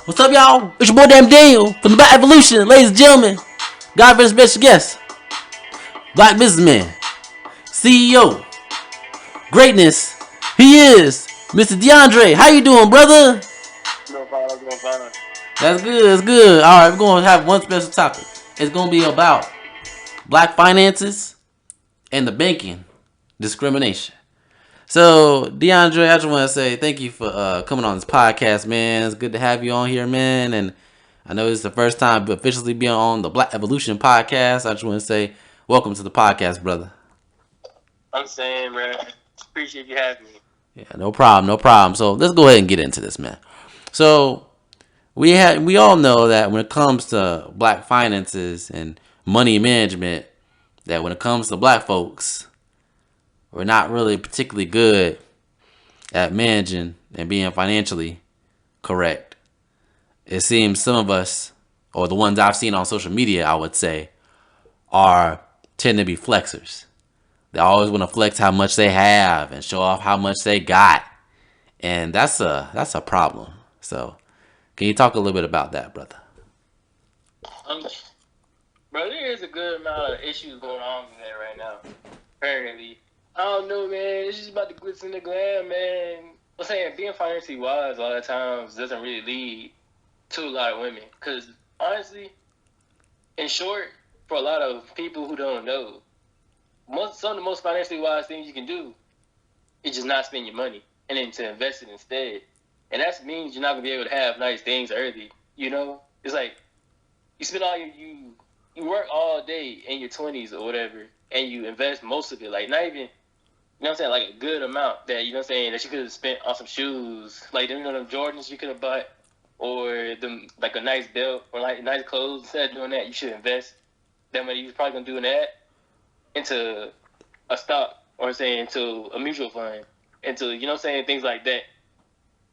What's up, y'all? It's your boy Damn Daniel from the Black Evolution, ladies and gentlemen. God for his special guest, Black businessman, CEO, greatness. He is Mr. Deandre. How you doing, brother? No problem, I'm doing fine. That's good. That's good. All right, we're gonna have one special topic. It's gonna be about black finances and the banking discrimination. So, Deandre, I just want to say thank you for coming on this podcast, man. It's good to have you on here, man. And I know it's the first time officially being on the Black Evolution podcast. I just want to say welcome to the podcast, brother. I'm saying, man, appreciate you having me. Yeah, no problem, no problem. So let's go ahead and get into this, man. So we all know that when it comes to black finances and money management, that when it comes to black folks, we're not really particularly good at managing and being financially correct. It seems some of us, or the ones I've seen on social media, I would say, tend to be flexors. They always want to flex how much they have and show off how much they got, and that's a problem. So, can you talk a little bit about that, brother? Um, Bro, there is a good amount of issues going on with that right now. Apparently, I don't know, man. It's just about the glitz and the glam, man. I'm saying being financially wise a lot of times doesn't really lead to a lot of women. Because honestly, in short, for a lot of people who don't know, some of the most financially wise things you can do is just not spend your money and then to invest it instead. And that means you're not gonna be able to have nice things early. You know, it's like you spend all you work all day in your 20s or whatever, and you invest most of it, like not even, you know what I'm saying, like a good amount that, you know what I'm saying, that you could have spent on some shoes, like them, you know, them Jordans you could have bought, or them, like a nice belt, or like nice clothes. Instead of doing that, you should invest that money you was probably gonna do that into a stock, or say into a mutual fund, into, you know what I'm saying, things like that.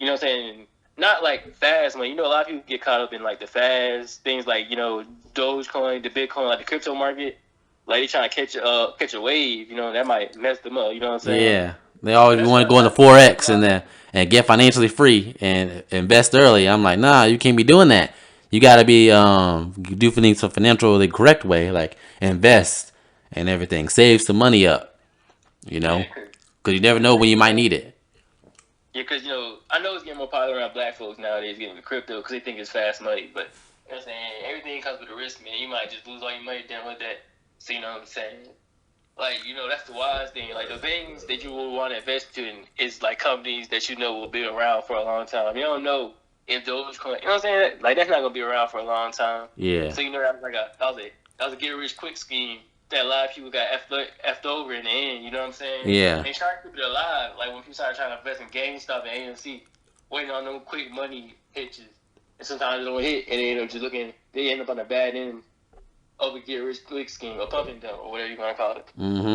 You know what I'm saying? Not like fast money. You know, a lot of people get caught up in like the fast things, like, you know, Dogecoin, the Bitcoin, like the crypto market. Like they trying to catch a wave. You know, that might mess them up. You know what I'm saying? Yeah, they always That's want to why go into forex and get financially free and invest early. I'm like, nah, you can't be doing that. You gotta be do things the financially correct way, like invest and everything, save some money up. You know, yeah, because you never know when you might need it. yeah, because you know, I know it's getting more popular around black folks nowadays getting into crypto because they think it's fast money. But you know what I'm saying, everything comes with a risk, man. You might just lose all your money down with that. So you know what I'm saying? Like, you know, that's the wise thing. Like, the things that you will want to invest in is, like, companies that you know will be around for a long time. You don't know if Dogecoin, you know what I'm saying? Like, that's not going to be around for a long time. Yeah, So, you know, that was a get-rich-quick scheme that a lot of people got effed over in the end, you know what I'm saying? yeah, They try to keep it alive. Like, when people started trying to invest in GameStop and AMC, waiting on them quick money hitches. And sometimes they don't hit, and they end up they end up on the bad end of a get rich quick scheme, or pumping dump, or whatever you want to call it. mm-hmm.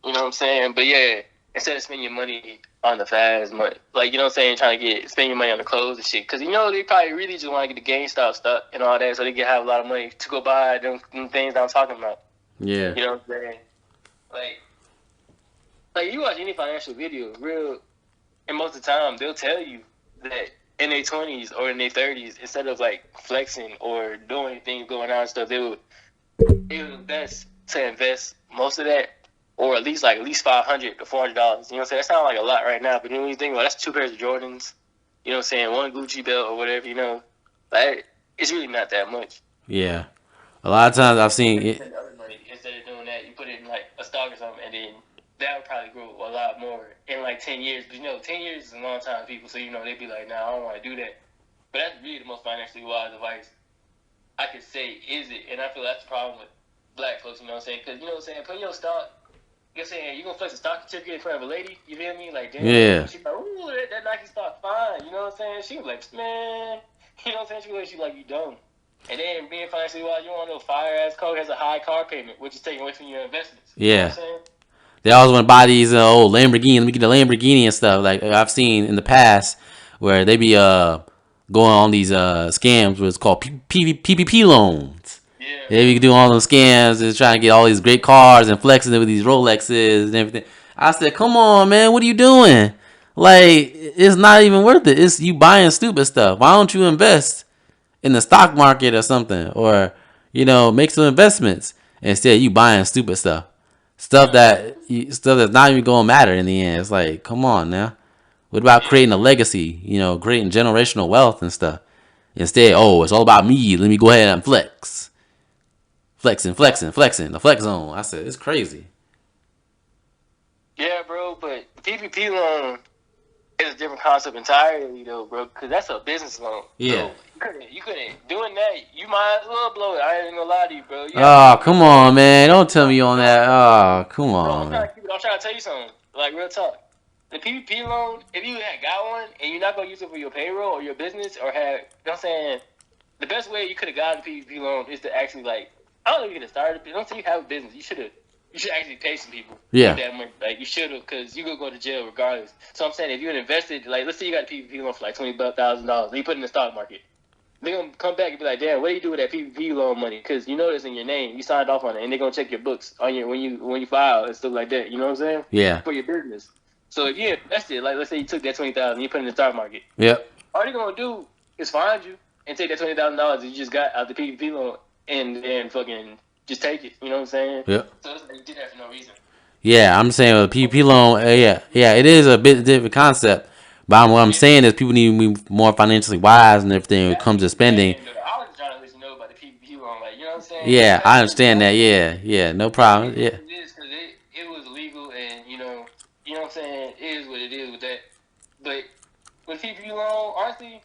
You know what I'm saying? But yeah, instead of spending your money on the fast money, like, you know what I'm saying, trying to spend your money on the clothes and shit, because you know they probably really just want to get the GameStop stuff and all that, so they can have a lot of money to go buy them things that I'm talking about. Yeah, You know what I'm saying? Like you watch any financial video, and most of the time they'll tell you that in their 20s or in their 30s, instead of like flexing or doing things going on and stuff, it would best to invest most of that, or at least $500 to $400. You know what I'm saying? That sounds like a lot right now, but when you think about it, that's 2 pairs of Jordans. You know what I'm saying? One Gucci belt or whatever. You know, like it's really not that much. yeah. A lot of times I've seen You it. spend the other money instead of doing that. You put it in like a stock or something, and then that would probably grow a lot more in like 10 years. But you know, 10 years is a long time, people. So you know, they'd be like, "Nah, I don't want to do that." But that's really the most financially wise advice I could say, is it? And I feel that's the problem with black folks, you know what I'm saying? Because, you know what I'm saying, putting your stock, you know what I'm saying, you're going to flex a stock certificate in front of a lady, you feel me? Like, damn, Yeah, she's like, ooh, that Nike stock fine, you know what I'm saying? She was like, man, you know what I'm saying? She like, you dumb. And then being financially wise, you want to know fire-ass car has a high car payment, which is taken away from your investments. You know what yeah. I'm saying? They always want to buy these old Lamborghini. Let me get a Lamborghini and stuff. Like I've seen in the past where they be going on these scams where it's called PPP loans. Yeah. They be doing all those scams and trying to get all these great cars and flexing it with these Rolexes and everything. I said, come on, man, what are you doing? Like, it's not even worth it. It's you buying stupid stuff. Why don't you invest in the stock market or something, or make some investments instead? You buying stupid stuff, stuff that's not even gonna matter in the end. It's like, come on now. What about Yeah, creating a legacy? Creating generational wealth and stuff. Instead, it's all about me. Let me go ahead and yeah, flexing. The flex zone. I said it's crazy. yeah, bro. But PPP loan is a different concept entirely, though, bro. Because that's a business loan. Yeah. So you couldn't doing that. You might as well blow it. I ain't gonna lie to you, bro. You have a Oh, PPP come loan. on, man. Don't tell me on No, that. Oh, come bro. on, man. I'm trying to tell you something. Like real talk. The PPP loan, if you had got one and you're not gonna use it for your payroll or your business or have, I'm saying, the best way you could have gotten a PPP loan is to actually like, I don't know if you could have started. Don't say you have a business. You should actually pay some people with Yeah. that money. Like you should have, because you could go to jail regardless. So I'm saying if you had invested, like let's say you got a PPP loan for like $20,000, and you put it in the stock market, they're gonna come back and be like, "Damn, what do you do with that PPP loan money? Because you know it's in your name, you signed off on it, and they're gonna check your books on your when you file and stuff like that. You know what I'm saying? Yeah. For your business. So if you invested, like let's say you took that 20,000, you put it in the stock market, Yep. all they're gonna do is find you and take that $20,000 that you just got out the PPP loan and fucking just take it. You know what I'm saying? Yep. So it's like you did that for no reason. Yeah, I'm saying with PPP loan, yeah, it is a bit different concept. But what I'm Yeah, saying is people need to be more financially wise and everything when it comes to spending. and I was trying to let you know about the PPP loan, like you know what I'm saying? Just Yeah, because I it was understand that. legal, Yeah, yeah, no it problem. is Yeah, what it is because it was legal and you know what I'm saying? It is what it is with that. But with PPP loan, honestly,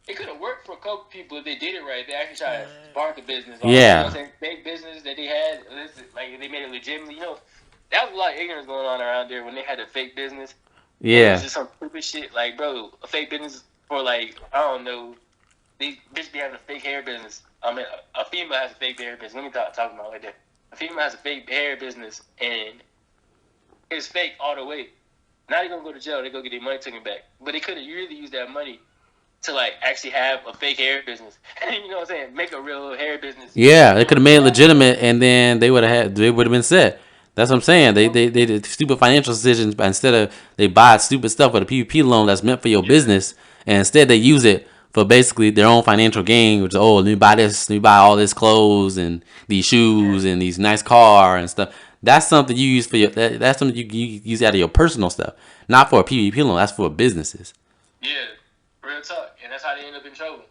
it could have worked for a couple people if they did it right. They actually tried to spark a business off, you know what yeah, I'm saying? Big business that they had, like they made it legitimate. That was a lot of ignorance going on around there when they had a fake business. And it was yeah, just some stupid shit. Like, bro, a fake business for like, I don't know, these bitches be having a fake hair business. I mean, a female has a fake hair business. Let me talk about it like that. A female has a fake hair business and it's fake all the way. Now they gonna go to jail. They go get their money taken back. But they could have really used that money to like actually have a fake hair business. You know what I'm saying? Make a real hair business. yeah. They You know, could have made it legitimate, and then they would have been set. That's what I'm saying. They did stupid financial decisions, but instead of they buy stupid stuff with a PPP loan that's meant for your yeah, business, and instead they use it for basically their own financial gain, which is let me buy this, let me buy all this clothes and these yeah, shoes and these nice car and stuff. That's something you use for that's something you use out of your personal stuff, not for a PPP loan. That's for businesses. yeah. Real talk. And that's how they end up in trouble.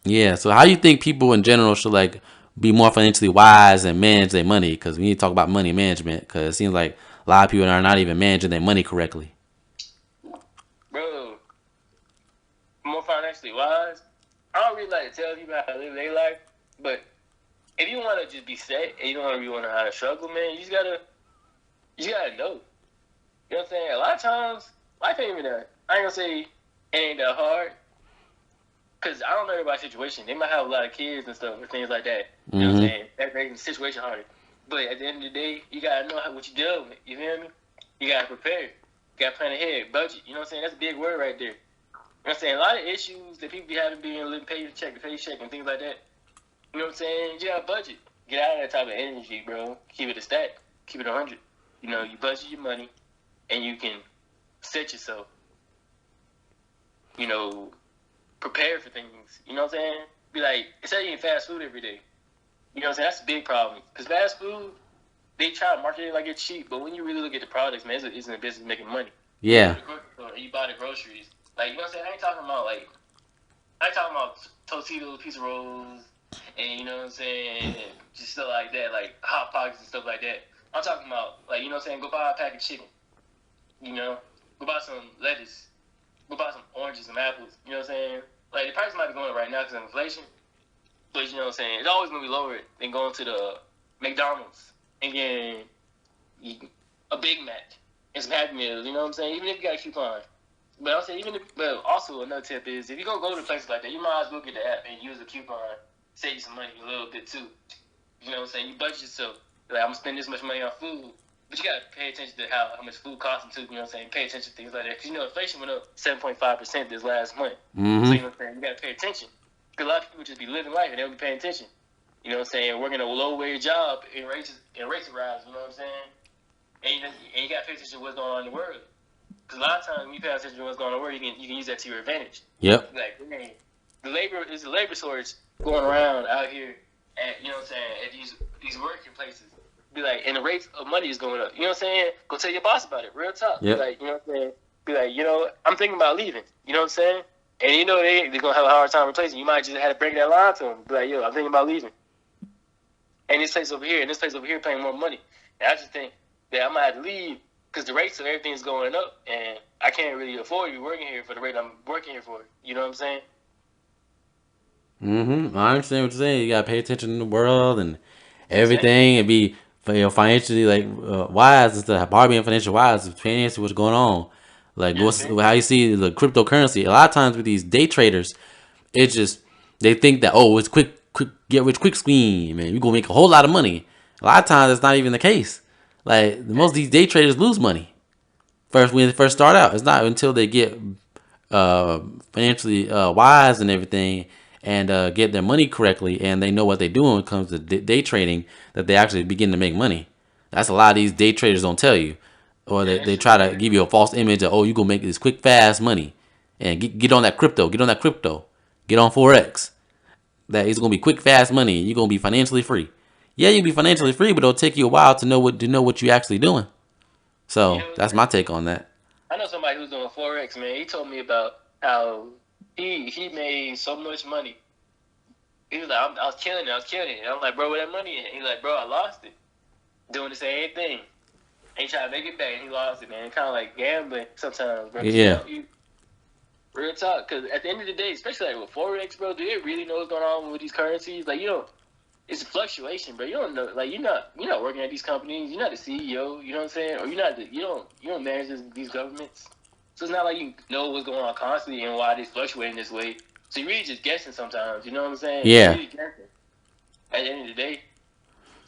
Yeah. So how you think people in general should like be more financially wise and manage their money? Because we need to talk about money management. Because it seems like a lot of people are not even managing their money correctly. Bro, more financially wise. I don't really like to tell people how to live their life, but if you want to just be set and you don't really want to know how to struggle, man, you just gotta know. You know what I'm saying? A lot of times, life ain't even that. I ain't gonna say it ain't that hard, cause I don't know everybody's situation. They might have a lot of kids and stuff and things like that. You know what I'm Mm-hmm. saying? That makes the situation harder. But at the end of the day, you gotta know what you're dealing with. You feel me? You gotta prepare. You gotta plan ahead, budget. You know what I'm saying? That's a big word right there. You know what I'm saying? A lot of issues that people be having being living paycheck to paycheck and things like that. You know what I'm saying? You got budget. Get out of that type of energy, bro. Keep it a stack. Keep it 100. You budget your money and you can set yourself, you know, prepare for things. You know what I'm saying? Be like, instead of eating fast food every day. You know what I'm saying? That's a big problem. Because fast food, they try to market it like it's cheap, but when you really look at the products, man, it's in the business making money. You go to Yeah. the grocery store and you buy the groceries. Like, you know what I'm saying? I ain't talking about Tostitos, pizza rolls, and you know what I'm saying, just stuff like that, like hot pockets and stuff like that. I'm talking about like you know what I'm saying, go buy a pack of chicken, you know, go buy some lettuce, go buy some oranges, some apples. You know what I'm saying? Like the price might be going up right now because of inflation, but you know what I'm saying, it's always gonna be lower than going to the McDonald's and getting a Big Mac and some Happy Meals. You know what I'm saying? Even if you got a coupon. But I'm saying but also another tip is if you're gonna go to places like that, you might as well get the app and use the coupon, save you some money a little bit too. You know what I'm saying? You budget yourself. Like I'm gonna spend this much money on food, but you gotta pay attention to how much food costs too. You know what I'm saying? Pay attention to things like that because inflation went up 7.5% this last month. So Mm-hmm. you know what I'm saying? You gotta pay attention. Because a lot of people just be living life and they don't be paying attention. You know what I'm saying? Working a low wage job and rates rise. You know what I'm saying? And you gotta pay attention to what's going on in the world. Because a lot of times when you pay attention to what's going on, where you can use that to your advantage. Yep. Like, man, the labor source going around out here at at these working places. Be like, and the rates of money is going up. You know what I'm saying? Go tell your boss about it. Real talk. Yep. Be like, you know what I'm saying? Be like, I'm thinking about leaving. You know what I'm saying? And they're gonna have a hard time replacing. You might just have to break that line to them. Be like, I'm thinking about leaving. And this place over here paying more money. And I just think that I might have to leave because the rates of everything is going up, and I can't really afford to be working here for the rate I'm working here for. You know what I'm saying? I understand what you're saying. You gotta pay attention to the world and everything, and be financially wise and stuff. Hard being financial wise, paying attention to what's going on. Like how you see the cryptocurrency. A lot of times with these day traders, it's just they think that it's quick get rich quick scheme, man. You gonna make a whole lot of money. A lot of times it's not even the case. Like most of these day traders lose money when they first start out. It's not until they get financially wise and everything, and get their money correctly, and they know what they're doing when it comes to day trading, that they actually begin to make money. That's a lot of these day traders don't tell you, or they try to give you a false image of, you gonna make this quick fast money, and get on that crypto, get on Forex. That it's gonna be quick fast money, and you're gonna be financially free. Yeah, you'll be financially free, but it'll take you a while to know what you're actually doing. So that's my take on that. I know somebody who's doing Forex, man. He told me about how he made so much money. He was like, I was killing it. And I'm like, bro, where that money at? He's like, bro, I lost it. Doing the same thing. And he tried to make it back, and he lost it, man. Kind of like gambling sometimes, bro. Yeah. Real talk, because at the end of the day, especially like with Forex, bro, do they really know what's going on with these currencies? Like, it's a fluctuation, bro. You don't know, like, you're not working at these companies. You're not the CEO. You know what I'm saying? Or you don't manage these governments. So it's not like you know what's going on constantly and why they're fluctuating this way. So you're really just guessing sometimes. You know what I'm saying? Yeah. You're really guessing at the end of the day.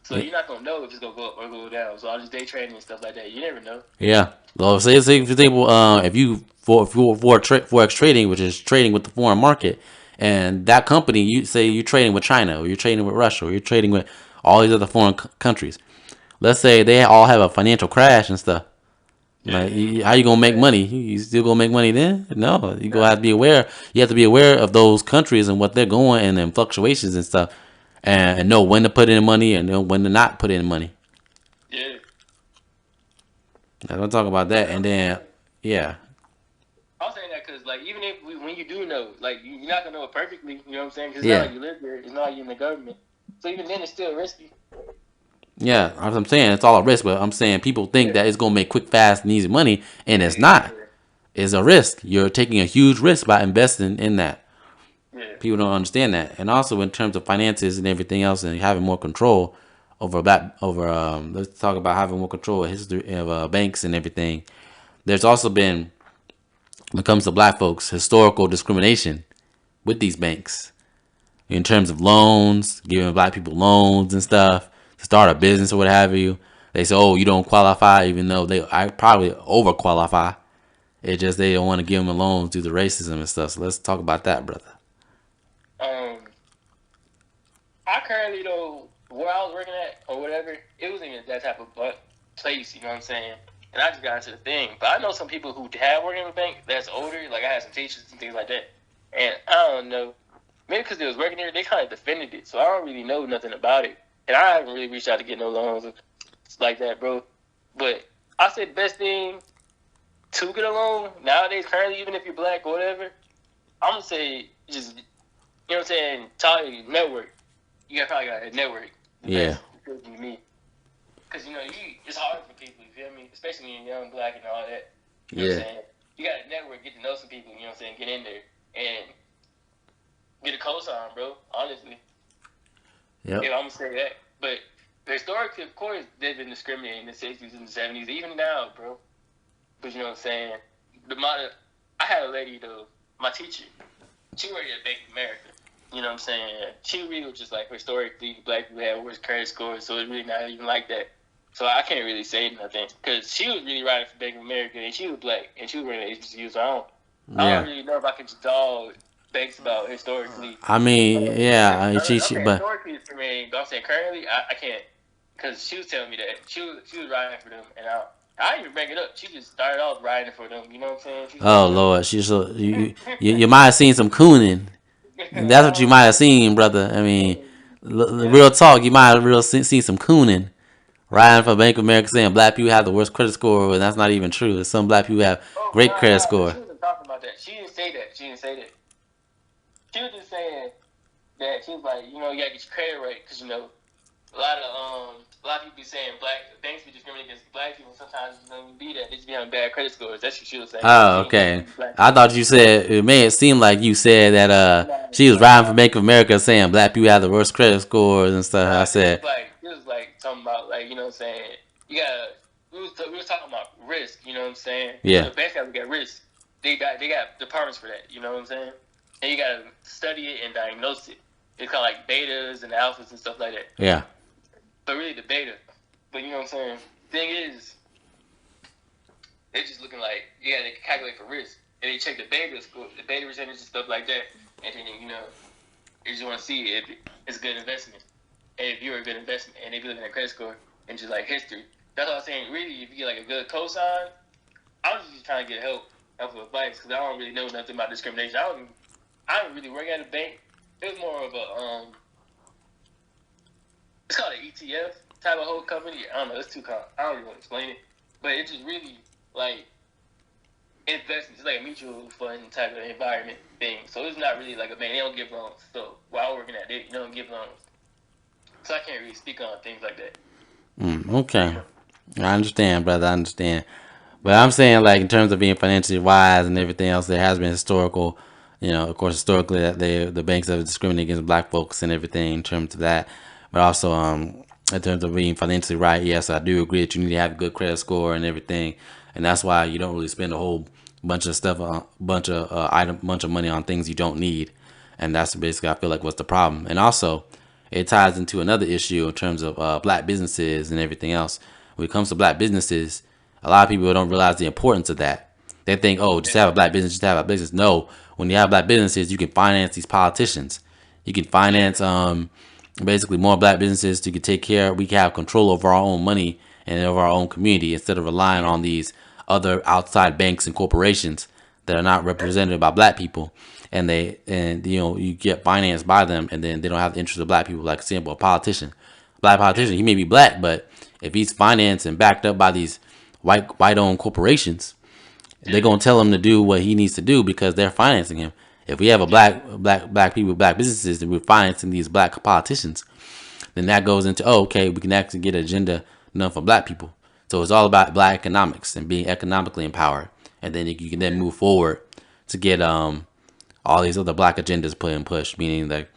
So you're not gonna know if it's gonna go up or go down. So all this day trading and stuff like that, you never know. Yeah. Well, say for example, if you for forex trading, which is trading with the foreign market, and that company, you say you're trading with China, or you're trading with Russia, or you're trading with all these other foreign countries. Let's say they all have a financial crash and stuff. Like, how you gonna make money? You still gonna make money then? No, you gonna have to be aware. You have to be aware of those countries and what they're going, and then fluctuations and stuff, and know when to put in money and know when to not put in money. Yeah. I'm gonna talk about that, and then yeah. I was saying that because, like, even if when you do know, like, you're not gonna know it perfectly. You know what I'm saying? Because it's not like you live there. It's not like you're in the government. So even then, it's still risky. Yeah, I'm saying it's all a risk, but I'm saying people think that it's gonna make quick, fast, and easy money, and it's not. It's a risk. You're taking a huge risk by investing in that. Yeah. People don't understand that, and also in terms of finances and everything else, and having more control over that. Let's talk about having more control of history of banks and everything. There's also been, when it comes to black folks, historical discrimination with these banks in terms of loans, giving black people loans and stuff to start a business or what have you. They say, you don't qualify, even though I probably overqualify. It's just they don't want to give them loans due to racism and stuff. So let's talk about that, brother. I currently, though, where I was working at or whatever, it wasn't even that type of place, you know what I'm saying? And I just got into the thing. But I know some people who have worked in a bank that's older. Like, I had some teachers and things like that. And I don't know. Maybe because they was working there, they kind of defended it. So I don't really know nothing about it. And I haven't really reached out to get no loans like that, bro. But I say the best thing to get a loan nowadays, currently, even if you're black or whatever, I'm going to say just, you know what I'm saying, talk to your network. You probably got a network. Yeah. To me. Because, it's hard for people, you feel me? Especially when you're young, black, and all that. You know what I'm saying? You got a network, get to know some people, you know what I'm saying? Get in there and get a cosign, bro, honestly. Yep. Yeah, I'm going to say that. But historically, of course, they've been discriminating in the 60s and the 70s, even now, bro. But you know what I'm saying? I had a lady, though, my teacher, she worked at Bank of America. You know what I'm saying? She really was just like, historically, black people have worse credit scores, so it's really not even like that. So I can't really say nothing. Because she was really writing for Bank of America, and she was black, and she was running HBCU, so I don't really know if I can just dog banks about historically. I mean, yeah. I'm But historically discriminating, but I'm saying currently, I can't. Because she was telling me that. She was writing for them, and I didn't even bring it up. She just started off riding for them. You know what I'm saying? She's like, Oh Lord, she so you might have seen some cooning. That's what you might have seen, brother. I mean, yeah. real talk, you might have seen some cooning. Riding for Bank of America saying black people have the worst credit score, and that's not even true. Some black people have Oh, great nah, credit nah. But score. she wasn't talking about that. She didn't say that. She didn't say that. She was just saying that she was like, you know, you gotta get your credit right because you know a lot of people be saying banks be discriminating against black people. Sometimes it doesn't be that they just be having bad credit scores. That's what she was saying. Oh, She ain't okay. black I people. thought you said it made it seem like you said that Nah, she was riding for nah, Bank of America saying black people have the worst credit scores and stuff. I nah. said, She was like talking about like you know what I'm saying. You gotta. We was talking about risk. You know what I'm saying. You yeah, know, banks gotta get risk. They got departments for that. You know what I'm saying. And you gotta study it and diagnose it. It's kind of like betas and alphas and stuff like that. yeah, But really the beta. But you know what I'm saying? Thing is, they're just looking like, yeah, they can calculate for risk. And they check the beta score, the beta percentage and stuff like that. And then, you know, they just want to see if it's a good investment. And if you're a good investment. And if you're looking at credit score and just like history. That's what I'm saying. Really, if you get like a good cosign, I was just trying to get help advice because I don't really know nothing about discrimination. I don't really work at a bank. It was more of a, it's called an ETF type of whole company. I don't know. It's too I don't even want to explain it. But it's just really like investments. It's like a mutual fund type of environment thing. So it's not really like a bank. They don't give loans. So while working at it, they don't give loans. So I can't really speak on things like that. okay. I understand, brother. I understand. But I'm saying, like, in terms of being financially wise and everything else, there has been historical, of course, historically that the banks have discriminated against black folks and everything in terms of that. But also, in terms of being financially right, yes, I do agree that you need to have a good credit score and everything, and that's why you don't really spend a whole bunch of stuff, bunch of money on things you don't need, and that's basically I feel like what's the problem. And also, it ties into another issue in terms of black businesses and everything else. When it comes to black businesses, a lot of people don't realize the importance of that. They think, oh, just have a black business, just have a business. No, when you have black businesses, you can finance these politicians. You can finance basically more black businesses to take care. We can have control over our own money and over our own community instead of relying on these other outside banks and corporations that are not represented by black people. And you get financed by them, and then they don't have the interest of black people. Like, example, a black politician, he may be black, but if he's financed and backed up by these white-owned corporations, they're gonna tell him to do what he needs to do because they're financing him. If we have a black people, black businesses, and we're financing these black politicians, then that goes into okay, we can actually get an agenda done for black people. So it's all about black economics and being economically empowered, and then you can then move forward to get all these other black agendas put and pushed, meaning like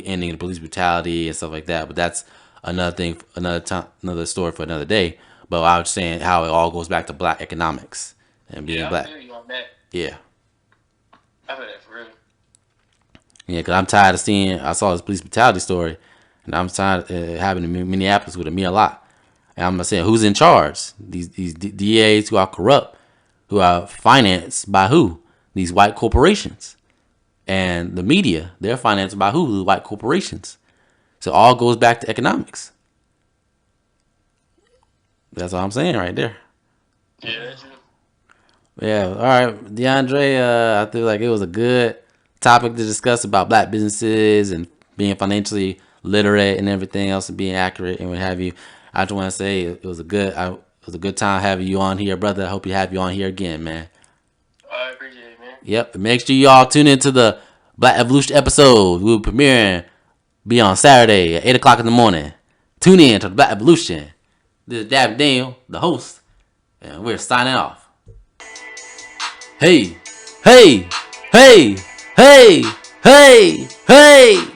ending the police brutality and stuff like that. But that's another thing, another time, another story for another day. But I was saying how it all goes back to black economics and being I black. feel you on that. Yeah. I feel that for real. Yeah, because I'm tired of seeing, I saw this police brutality story, and I'm tired of having in Minneapolis with me a lot. And I'm saying, who's in charge? These DAs who are corrupt, who are financed by who? These white corporations. And the media, they're financed by who? The white corporations. So it all goes back to economics. That's all I'm saying right there. Yeah, that's true. Yeah, all right, DeAndre. I feel like it was a good topic to discuss about black businesses and being financially literate and everything else and being accurate and what have you. I just want to say it was a good time having you on here, brother. I hope you have you on here again, man. I appreciate it, man. Yep. And make sure y'all tune into the Black Evolution episode. We'll premiering be on Saturday at 8 o'clock in the morning. Tune in to the Black Evolution. This is Dab Daniel, the host, and we're signing off. Hey, hey, hey, hey, hey, hey.